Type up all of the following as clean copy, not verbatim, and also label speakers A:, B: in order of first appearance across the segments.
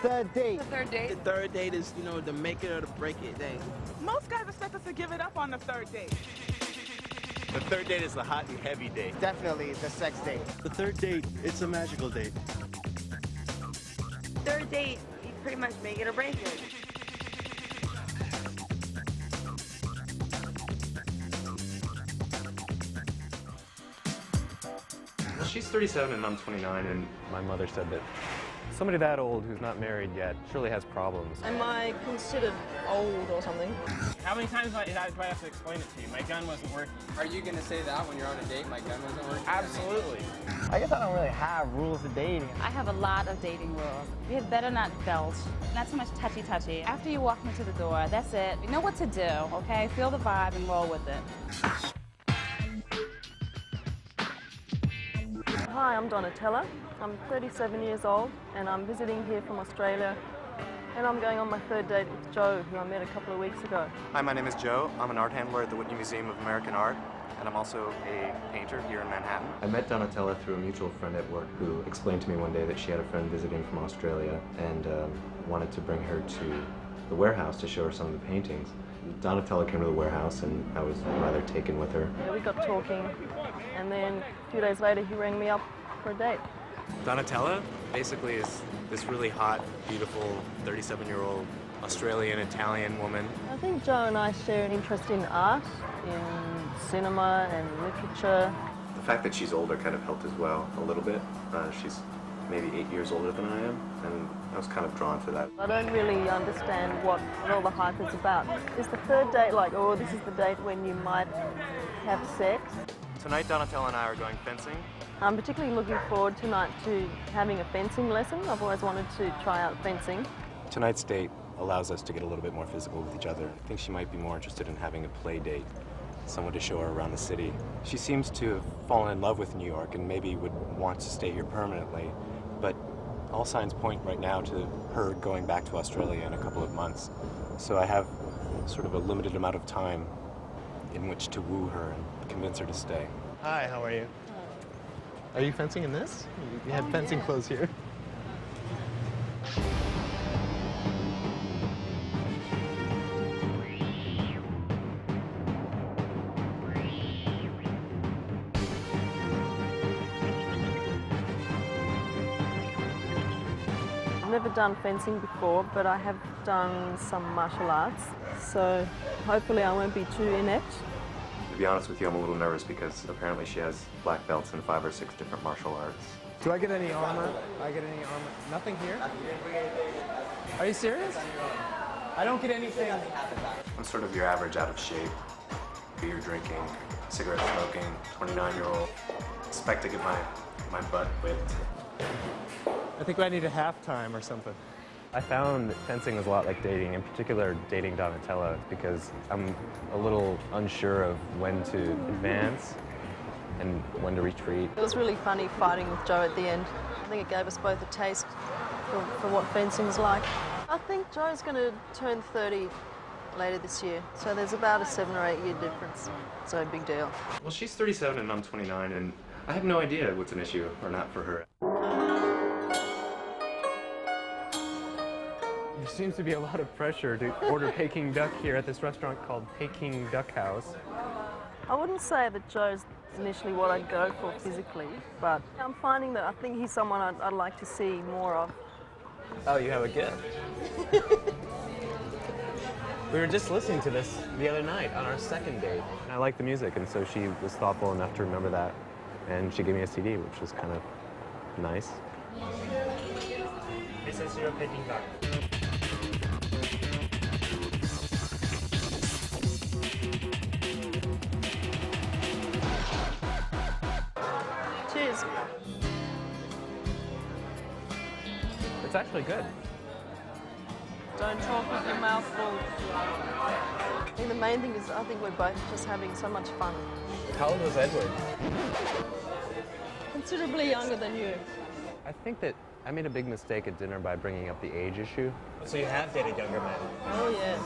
A: third date.
B: The third date?
C: The third date is, you know, the make it or the break it day.
D: Most guys expect us to give it up on the third date.
E: The third date is the hot and heavy date.
A: Definitely the sex date.
F: The third date, it's a magical date.
B: Third date, you pretty much make it or break it.
G: Well, she's 37 and I'm 29, and my mother said that somebody that old who's not married yet surely has problems.
H: Am I considered old or something?
I: How many times do I have to explain it to you? My gun wasn't working.
J: Are you going to say that when you're on a date, my gun wasn't working?
I: Absolutely.
A: I guess I don't really have rules of dating.
K: I have a lot of dating rules. You had better not belch. Not too much touchy-touchy. After you walk into the door, that's it. You know what to do, okay? Feel the vibe and roll with it.
H: Hi, I'm Donatella. I'm 37 years old and I'm visiting here from Australia. And I'm going on my third date with Joe, who I met a couple of weeks ago.
G: Hi, my name is Joe. I'm an art handler at the Whitney Museum of American Art, and I'm also a painter here in Manhattan. I met Donatella through a mutual friend at work who explained to me one day that she had a friend visiting from Australia and wanted to bring her to the warehouse to show her some of the paintings. Donatella came to the warehouse and I was rather taken with her.
H: We got talking and then a few days later he rang me up for a date.
G: Donatella basically is this really hot, beautiful 37-year-old Australian-Italian woman.
H: I think Joe and I share an interest in art, in cinema and literature.
G: The fact that she's older kind of helped as well, a little bit. She's maybe 8 years older than I am, and I was kind of drawn to that.
H: I don't really understand what all the hype is about. Is the third date like, oh, this is the date when you might have sex?
G: Tonight, Donatella and I are going fencing.
H: I'm particularly looking forward tonight to having a fencing lesson. I've always wanted to try out fencing.
G: Tonight's date allows us to get a little bit more physical with each other. I think she might be more interested in having a play date, someone to show her around the city. She seems to have fallen in love with New York and maybe would want to stay here permanently, but all signs point right now to her going back to Australia in a couple of months. So I have sort of a limited amount of time in which to woo her and convince her to stay.
F: Hi, how are you? Are you fencing in this? You have fencing clothes here.
H: I've never done fencing before, but I have done some martial arts, so hopefully I won't be too inept.
G: To be honest with you, I'm a little nervous because apparently she has black belts in 5 or 6 different martial arts.
A: Do I get any armor? I get any armor? Nothing here? Are you serious? I don't get anything.
G: I'm sort of your average out of shape, beer drinking, cigarette smoking, 29-year-old. Expect to get my butt whipped.
F: I think I need a halftime or something.
G: I found that fencing is a lot like dating, in particular dating Donatella, because I'm a little unsure of when to advance and when to retreat.
H: It was really funny fighting with Joe at the end. I think it gave us both a taste for what fencing's like. I think Joe's going to turn 30 later this year, so there's about a 7 or 8 year difference. So big deal.
G: Well, she's 37 and I'm 29, and I have no idea what's an issue or not for her. There seems to be a lot of pressure to order Peking duck here at this restaurant called Peking Duck House.
H: I wouldn't say that Joe's initially what I'd go for physically, but I'm finding that I think he's someone I'd like to see more of.
F: Oh, you have a gift. We were just listening to this the other night on our second date.
G: And I like the music, and so she was thoughtful enough to remember that, and she gave me a CD, which was kind of nice.
I: This is your Peking duck.
H: Cheers.
G: It's actually good.
H: Don't talk with your mouth full. I think the main thing is I think we're both just having so much fun.
F: How old was Edward?
H: Considerably younger than you.
G: I think that I made a big mistake at dinner by bringing up the age issue.
I: So you have dated younger men?
H: Oh, yeah.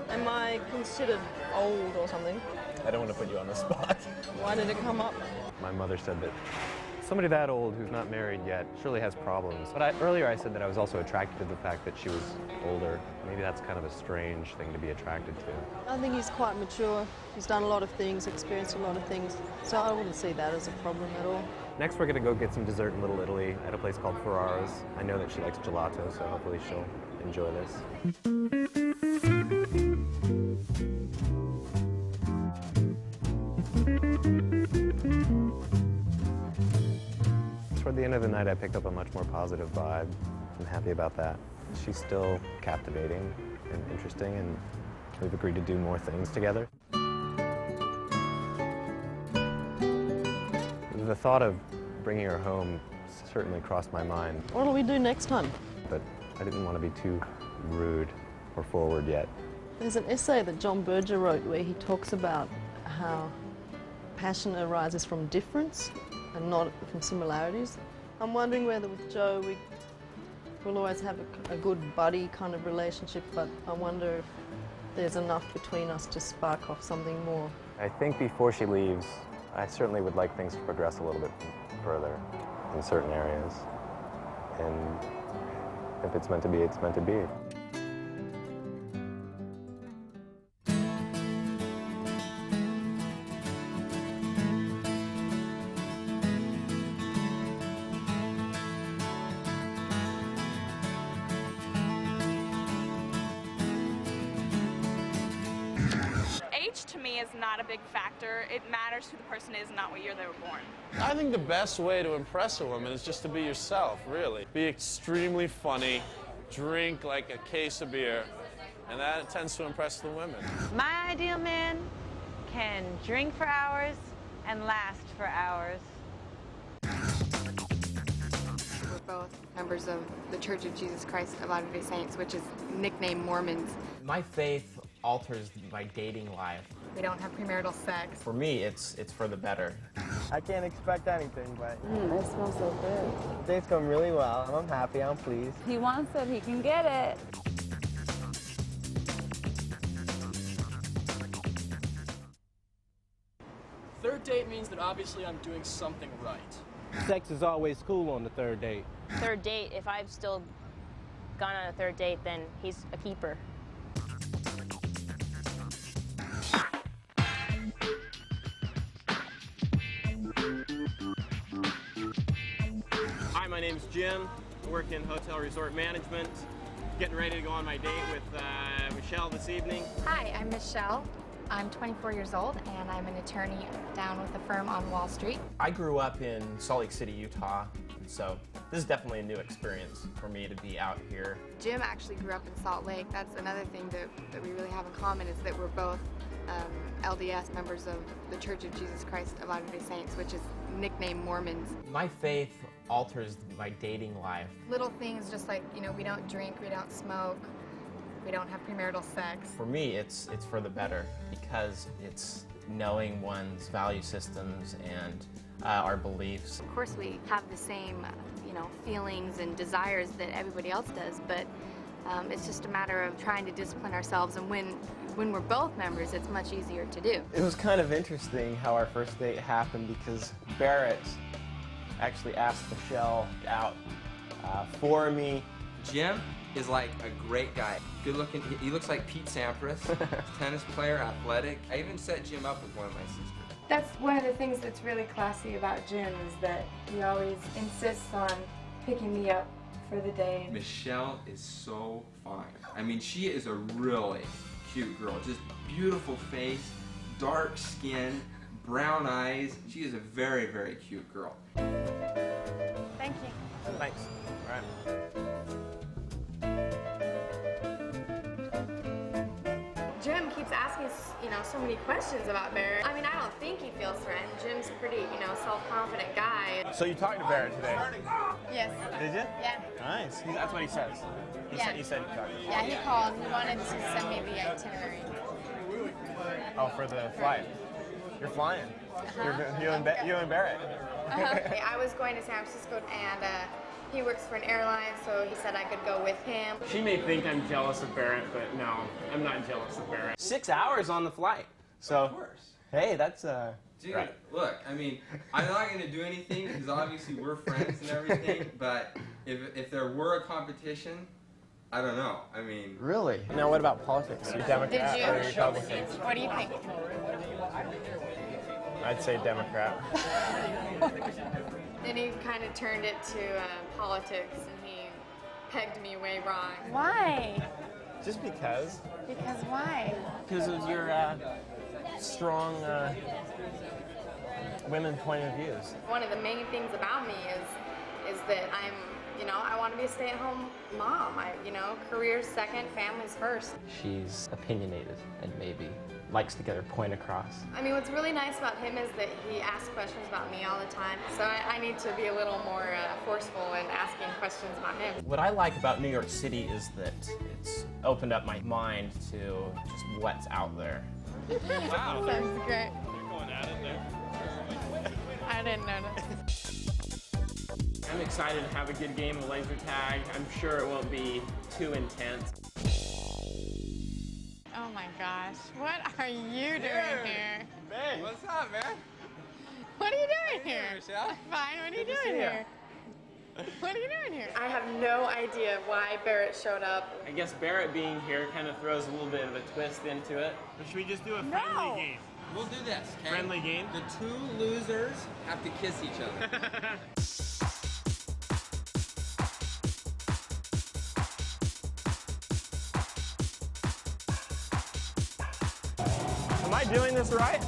H: Am I considered old or something?
F: I don't want to put you on the spot.
H: Why did it come up?
G: My mother said that Somebody that old who's not married yet surely has problems. But earlier I said that I was also attracted to the fact that she was older. Maybe that's kind of a strange thing to be attracted to.
H: I think he's quite mature. He's done a lot of things, experienced a lot of things. So I wouldn't see that as a problem at all.
G: Next we're going to go get some dessert in Little Italy at a place called Ferraro's. I know that she likes gelato, so hopefully she'll enjoy this. Toward the end of the night, I picked up a much more positive vibe. I'm happy about that. She's still captivating and interesting, and we've agreed to do more things together. The thought of bringing her home certainly crossed my mind.
H: What'll we do next time?
G: But I didn't want to be too rude or forward yet.
H: There's an essay that John Berger wrote where he talks about how passion arises from difference and not from similarities. I'm wondering whether with Joe we'll always have a good buddy kind of relationship, but I wonder if there's enough between us to spark off something more.
G: I think before she leaves, I certainly would like things to progress a little bit further in certain areas. And if it's meant to be, it's meant to be.
D: Age to me is not a big factor. It matters who the person is, not what year they were born.
L: I think the best way to impress a woman is just to be yourself, really. Be extremely funny, drink like a case of beer, and that tends to impress the women.
B: My ideal man can drink for hours and last for hours.
M: We're both members of the Church of Jesus Christ of Latter-day Saints, which is nicknamed Mormons.
N: My faith alters my dating life.
M: We don't have premarital sex.
N: For me, it's for the better.
O: I can't expect anything, but
K: It smells so good.
O: things come really well. I'm happy, I'm pleased.
K: He wants it, he can get it.
P: Third date means that obviously I'm doing something right.
O: Sex is always cool on the third date.
Q: Third date, if I've still gone on a third date, then he's a keeper.
I: Hi, my name's Jim. I work in hotel resort management. Getting ready to go on my date with Michelle this evening.
M: Hi, I'm Michelle. I'm 24 years old, and I'm an attorney down with a firm on Wall Street.
N: I grew up in Salt Lake City, Utah, and so this is definitely a new experience for me to be out here.
M: Jim actually grew up in Salt Lake. That's another thing that we really have in common, is that we're both LDS, members of the Church of Jesus Christ of Latter-day Saints, which is nicknamed Mormons.
N: My faith alters my dating life.
M: Little things just like, we don't drink, we don't smoke, we don't have premarital sex.
N: For me, it's for the better because it's knowing one's value systems and our beliefs.
M: Of course, we have the same, feelings and desires that everybody else does, but it's just a matter of trying to discipline ourselves, and when we're both members, it's much easier to do.
O: It was kind of interesting how our first date happened because Barrett actually asked Michelle out for me.
J: Jim is like a great guy. Good looking. He looks like Pete Sampras, tennis player, athletic. I even set Jim up with one of my sisters.
R: That's one of the things that's really classy about Jim, is that he always insists on picking me up for the day.
J: Michelle is so fine. I mean, she is a really cute girl. Just beautiful face, dark skin, brown eyes. She is a very, very cute girl.
B: Thank you.
N: Thanks. All right.
R: Jim keeps asking us, so many questions about Barrett. I mean, I don't think he feels threatened. Jim's a pretty, self-confident guy.
I: So you talked to Barrett today?
R: Yes.
I: Did you?
R: Yeah.
I: Nice. That's what he says. He said you talked to him.
R: Yeah, he called. He wanted to send me the itinerary.
I: Oh, for the flight. You're flying. You and Barrett.
R: Okay, I was going to San Francisco, and he works for an airline, so he said I could go with him.
I: She may think I'm jealous of Barrett, but no, I'm not jealous of Barrett.
C: 6 hours on the flight. So
O: Hey, that's
J: Dude,
O: right.
J: look, I mean, I'm not going to do anything because obviously we're friends and everything, but if there were a competition, I don't know. I mean...
O: Really? Now what about politics? You Democrat
R: Did you?
O: or Republican?
R: What do you think?
O: I'd say Democrat.
R: Then he kind of turned it to politics, and he pegged me way wrong.
Q: Why?
O: Just because.
Q: Because why?
O: Because of your strong women point of views.
R: One of the main things about me is that I'm, I want to be a stay-at-home mom. Career's second, family's first.
N: She's opinionated and maybe likes to get her point across.
R: I mean, what's really nice about him is that he asks questions about me all the time. So I need to be a little more forceful in asking questions about him.
N: What I like about New York City is that it's opened up my mind to just what's out there.
R: Wow. Sounds great.
L: You're going at it there.
R: I didn't notice.
C: I'm excited to have a good game of laser tag. I'm sure it won't be too intense.
R: Oh my gosh, what are you doing here?
C: Hey, what's up, man?
R: What are you doing here?
C: Michelle?
R: Fine, what are you
C: Good to
R: doing
C: see
R: here? What are you doing here? I have no idea why Barrett showed up.
C: I guess Barrett being here kind of throws a little bit of a twist into it.
I: Or should we just do a friendly game?
J: We'll do this, okay?
I: Friendly game?
J: The two losers have to kiss each other.
C: Am I doing this right?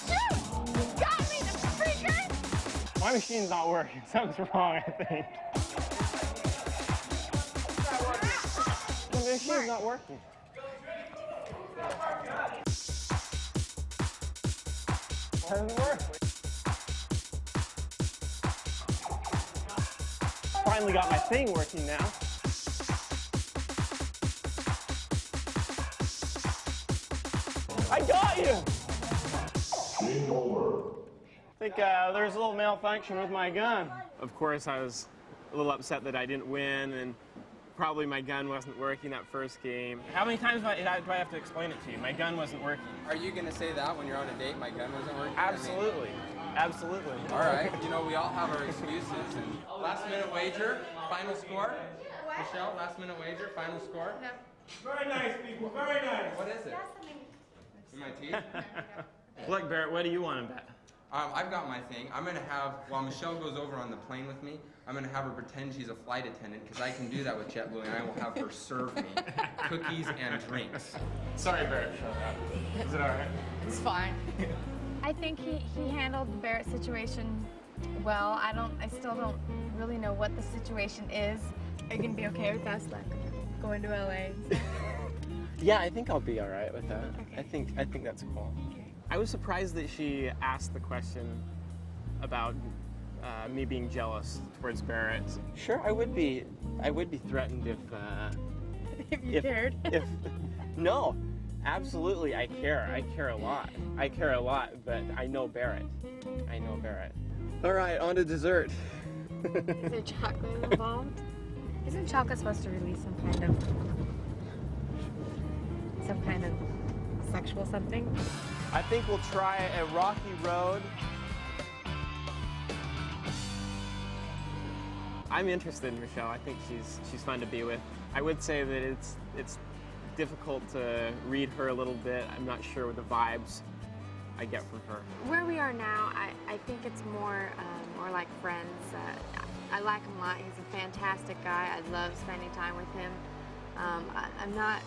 R: Shoot! You got me, the freaker!
C: My machine's not working. Something's wrong, I think. The machine's not working. Why doesn't it work? Finally got my thing working now. I got you! I think there's a little malfunction with my gun. Of course, I was a little upset that I didn't win, and probably my gun wasn't working that first game. How many times do I have to explain it to you? My gun wasn't working.
J: Are you going to say that when you're on a date, my gun wasn't working?
C: Absolutely. Absolutely.
J: All right. We all have our excuses. And last minute wager, final score. What? Michelle, last minute wager, final score.
R: No.
I: Very nice, people. Very nice.
J: What is it? In my teeth?
C: Look, Barrett, what do you want to bet?
J: I've got my thing. I'm going to have, while Michelle goes over on the plane with me, I'm going to have her pretend she's a flight attendant because I can do that with JetBlue, and I will have her serve me cookies and drinks.
C: Sorry, Barrett. Is it all right?
R: It's fine. I think he handled the Barrett situation well. I still don't really know what the situation is. Are you going to be okay with us, like, going to LA?
C: Yeah, I think I'll be all right with that.
R: Okay.
C: I think that's cool. I was surprised that she asked the question about me being jealous towards Barrett. Sure, I would be threatened if
R: If you cared.
C: No, absolutely, I care. I care a lot. I care a lot, but I know Barrett.
O: All right, on to dessert.
R: Is there chocolate involved? Isn't chocolate supposed to release some kind of sexual something?
O: I think we'll try a rocky road.
C: I'm interested in Michelle. I think she's fun to be with. I would say that it's difficult to read her a little bit. I'm not sure what the vibes I get from her.
R: Where we are now, I think it's more like friends. I like him a lot. He's a fantastic guy. I love spending time with him. I'm not,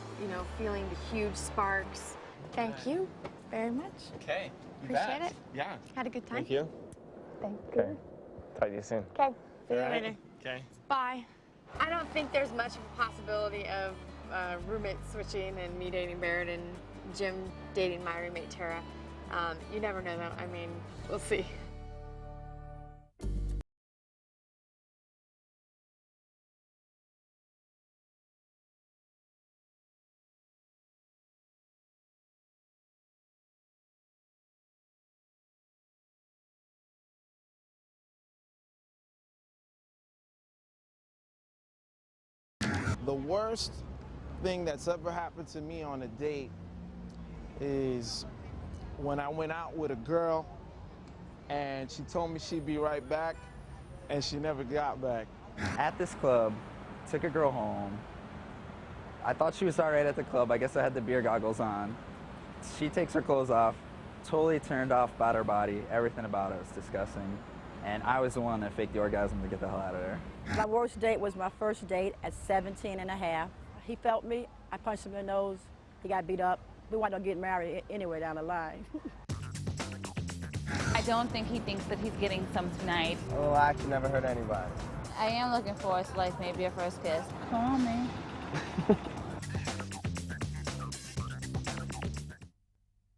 R: feeling the huge sparks. Thank you very much.
C: Okay.
R: Appreciate it.
C: Yeah.
R: Had a good time.
C: Thank you.
R: Thank you.
C: Okay. Talk to you soon.
R: Okay. See you
C: All right.
R: later.
C: Okay.
R: Bye. I don't think there's much of a possibility of roommate switching and me dating Barrett and Jim dating my roommate Tara. You never know though. I mean, we'll see.
S: The worst thing that's ever happened to me on a date is when I went out with a girl and she told me she'd be right back and she never got back.
T: At this club, took a girl home. I thought she was all right at the club. I guess I had the beer goggles on. She takes her clothes off, totally turned off about her body. Everything about it was disgusting. And I was the one that faked the orgasm to get the hell out of there.
U: My worst date was my first date at 17 and a half. He felt me, I punched him in the nose, he got beat up. We wound up getting married anyway down the line.
K: I don't think he thinks that he's getting some tonight.
O: Well, I actually never hurt anybody.
K: I am looking forward to like maybe a first kiss. Call me.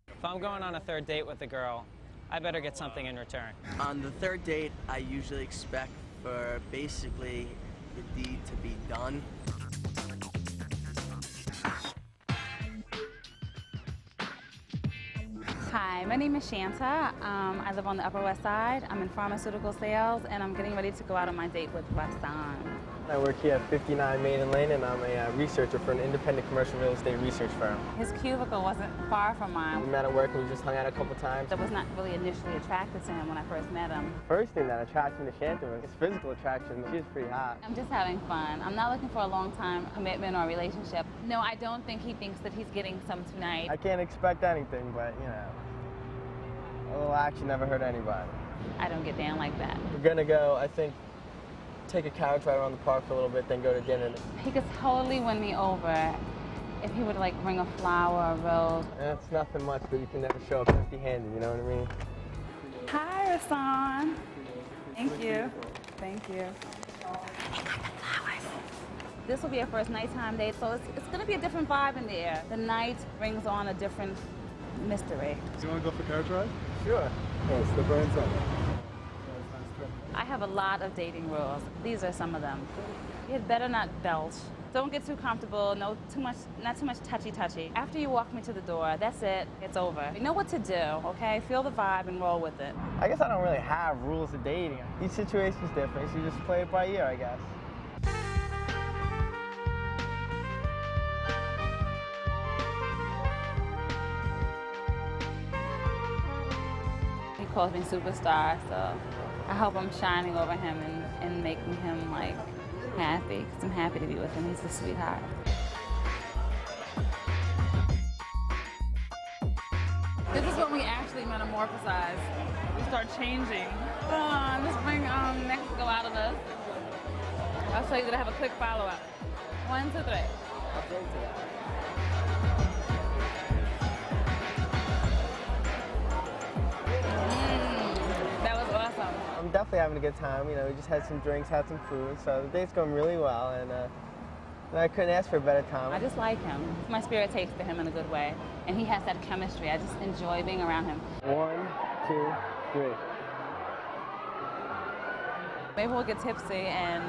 V: If I'm going on a third date with a girl, I better get something in return.
W: On the third date, I usually expect for basically the deed to be done.
K: Hi, my name is Shanta. I live on the Upper West Side. I'm in pharmaceutical sales, and I'm getting ready to go out on my date with Rosenbaum.
O: I work here at 59 Maiden Lane, and I'm a researcher for an independent commercial real estate research firm.
K: His cubicle wasn't far from mine.
O: We met at work and we just hung out a couple times.
K: I was not really initially attracted to him when I first met him.
O: First thing that attracted me to Shanta was his physical attraction. She's pretty hot.
K: I'm just having fun. I'm not looking for a long-time commitment or relationship. No, I don't think he thinks that he's getting some tonight.
O: I can't expect anything, but, you know, a little action never hurt anybody.
K: I don't get down like that.
O: We're gonna go, I think, take a carriage ride around the park for a little bit, then go to dinner.
K: He could totally win me over if he would like bring a flower, a rose.
O: That's nothing much, but you can never show up empty-handed, you know what I mean?
K: Hi, Rasan. Thank you. Thank you. This will be our first nighttime date, so it's going to be a different vibe in the air. The night brings on a different mystery.
X: Do you want to go for carriage ride?
O: Sure.
X: Oh, step right inside.
K: I have a lot of dating rules. These are some of them. You had better not belch. Don't get too comfortable. Not too much touchy-touchy. After you walk me to the door, that's it. It's over. You know what to do, okay? Feel the vibe and roll with it.
O: I guess I don't really have rules of dating. Each situation's different, so you just play it by ear, I guess.
K: He calls me superstar, so I hope I'm shining over him and making him like happy, because I'm happy to be with him. He's a sweetheart. This is when we actually metamorphosize. We start changing. Let's bring Mexico out of this. I'll show you that I have a quick follow-up. 1, 2, 3. That was awesome.
O: I'm definitely having a good time. You know, we just had some drinks, had some food, so the date's going really well, and I couldn't ask for a better time.
K: I just like him. My spirit takes to him in a good way, and he has that chemistry. I just enjoy being around him.
O: 1, 2, 3.
K: Maybe we'll get tipsy, and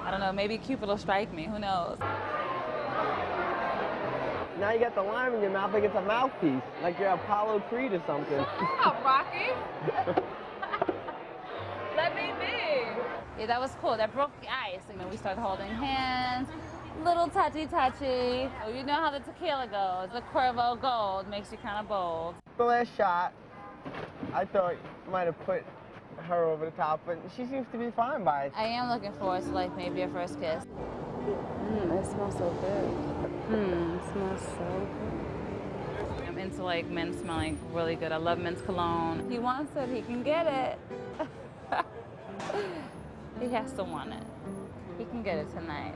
K: I don't know, maybe Cupid will strike me. Who knows?
O: Now you got the lime in your mouth like it's a mouthpiece, like you're Apollo Creed or something.
K: Stop, Rocky. Let me be. Yeah, that was cool. That broke the ice. You know, we started holding hands, little touchy-touchy. Oh, you know how the tequila goes. The Cuervo Gold makes you kind of bold.
O: The last shot, I thought you might have put her over the top, but she seems to be fine by it.
K: I am looking forward to like maybe a first kiss. It smells so good. It smells so good. I'm into like men smelling really good. I love men's cologne. He wants it, he can get it. He has to want it. He can get it tonight.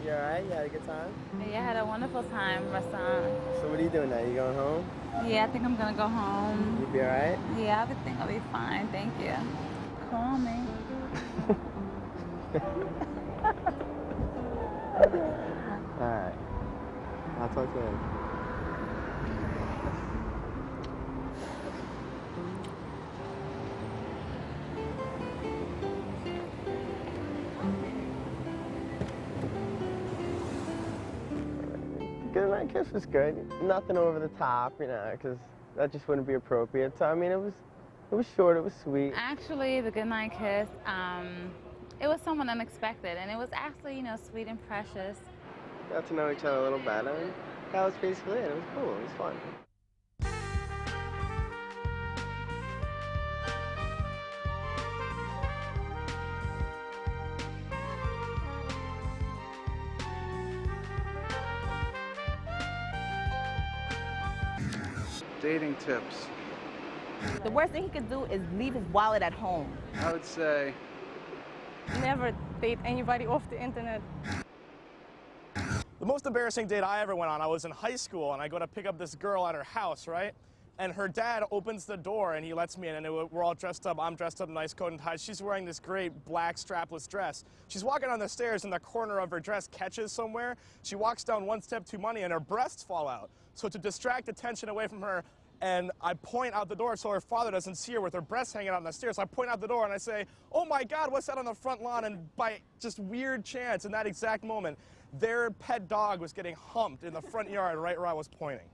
O: You all right? You had a good time?
K: Yeah, I had a wonderful time, Rasan.
O: So what are you doing now? You going home?
K: Yeah, I think I'm gonna go home.
O: You be all right?
K: Yeah, everything will be fine, thank you. Call me.
O: All right. I'll talk to you later. Good night kiss was good. Nothing over the top, you know, because that just wouldn't be appropriate. So I mean, it was short, it was sweet.
K: Actually, the goodnight kiss, it was someone unexpected, and it was actually, you know, sweet and precious.
O: Got to know each other a little better, and that was basically it. It was cool. It was fun.
X: Dating tips.
A: The worst thing he could do is leave his wallet at home.
X: I would say
A: Never date anybody off the internet.
E: The most embarrassing date I ever went on, I was in high school, and I go to pick up this girl at her house, right? And her dad opens the door, and he lets me in, and we're all dressed up. I'm dressed up, nice coat and tie. She's wearing this great black strapless dress. She's walking on the stairs, and the corner of her dress catches somewhere. She walks down one step too many, and her breasts fall out. So to distract attention away from her, and I point out the door so her father doesn't see her with her breasts hanging out on the stairs. So I point out the door and I say, "Oh my God, what's that on the front lawn?" And by just weird chance, in that exact moment, their pet dog was getting humped in the front yard right where I was pointing.